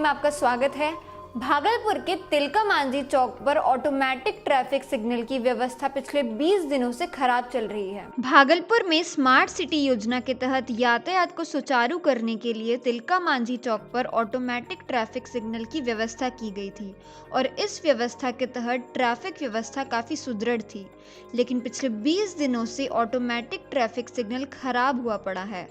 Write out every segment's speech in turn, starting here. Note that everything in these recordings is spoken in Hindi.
में आपका स्वागत है। भागलपुर के तिलका मांझी चौक पर ऑटोमेटिक ट्रैफिक सिग्नल की व्यवस्था पिछले 20 दिनों से खराब चल रही है। भागलपुर में स्मार्ट सिटी योजना के तहत यातायात को सुचारू करने के लिए तिलका मांझी चौक पर ऑटोमेटिक ट्रैफिक सिग्नल की व्यवस्था की गई थी और इस व्यवस्था के तहत ट्रैफिक व्यवस्था काफी सुदृढ़ थी, लेकिन पिछले 20 दिनों से ऑटोमेटिक ट्रैफिक सिग्नल खराब हुआ पड़ा है।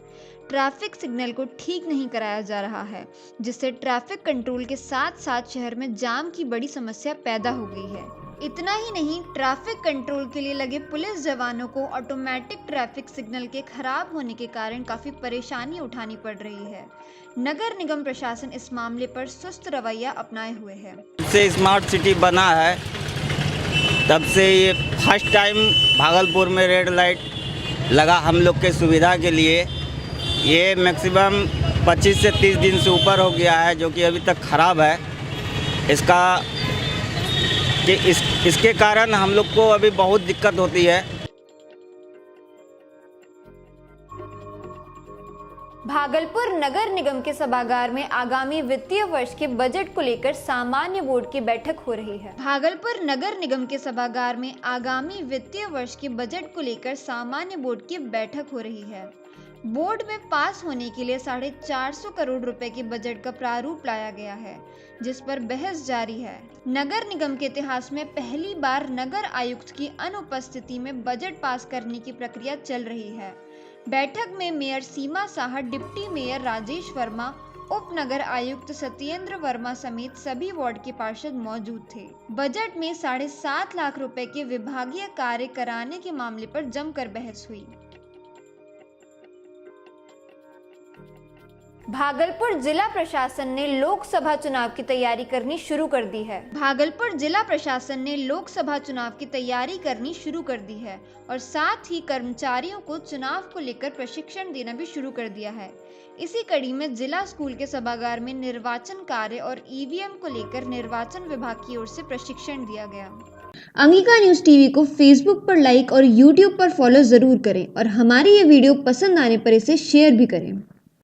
ट्रैफिक सिग्नल को ठीक नहीं कराया जा रहा है, जिससे ट्रैफिक कंट्रोल के साथ साथ शहर में जाम की बड़ी समस्या पैदा हो गई है। इतना ही नहीं, ट्रैफिक कंट्रोल के लिए लगे पुलिस जवानों को ऑटोमेटिक ट्रैफिक सिग्नल के खराब होने के कारण काफी परेशानी उठानी पड़ रही है। नगर निगम प्रशासन इस मामले पर सुस्त रवैया अपनाए हुए है। से स्मार्ट सिटी बना है तब से ये फर्स्ट टाइम भागलपुर में रेड लाइट लगा हम लोग के सुविधा के लिए। ये मैक्सिमम 25 से 30 दिन से ऊपर हो गया है, जो कि अभी तक ख़राब है। इसके कारण हम लोग को अभी बहुत दिक्कत होती है। भागलपुर नगर निगम के सभागार में आगामी वित्तीय वर्ष के बजट को लेकर सामान्य बोर्ड की बैठक हो रही है। भागलपुर नगर निगम के सभागार में आगामी वित्तीय वर्ष के बजट को लेकर सामान्य बोर्ड की बैठक हो रही है। बोर्ड में पास होने के लिए 450 करोड़ रुपए के बजट का प्रारूप लाया गया है, जिस पर बहस जारी है। नगर निगम के इतिहास में पहली बार नगर आयुक्त की अनुपस्थिति में बजट पास करने की प्रक्रिया चल रही है। बैठक में मेयर सीमा साहा, डिप्टी मेयर राजेश वर्मा, उप नगर आयुक्त सत्येंद्र वर्मा समेत सभी वार्ड के पार्षद मौजूद थे। बजट में 7.5 लाख रुपए के विभागीय कार्य कराने के मामले पर जमकर बहस हुई। भागलपुर जिला प्रशासन ने लोकसभा चुनाव की तैयारी करनी शुरू कर दी है। भागलपुर जिला प्रशासन ने लोकसभा चुनाव की तैयारी करनी शुरू कर दी है और साथ ही कर्मचारियों को चुनाव को लेकर प्रशिक्षण देना भी शुरू कर दिया है। इसी कड़ी में जिला स्कूल के सभागार में निर्वाचन कार्य और ईवीएम को लेकर निर्वाचन विभाग की ओर से प्रशिक्षण दिया गया। अंगिका न्यूज टीवी को फेसबुक पर लाइक और यूट्यूब पर फॉलो जरूर करें और हमारी ये वीडियो पसंद आने पर इसे शेयर भी करें।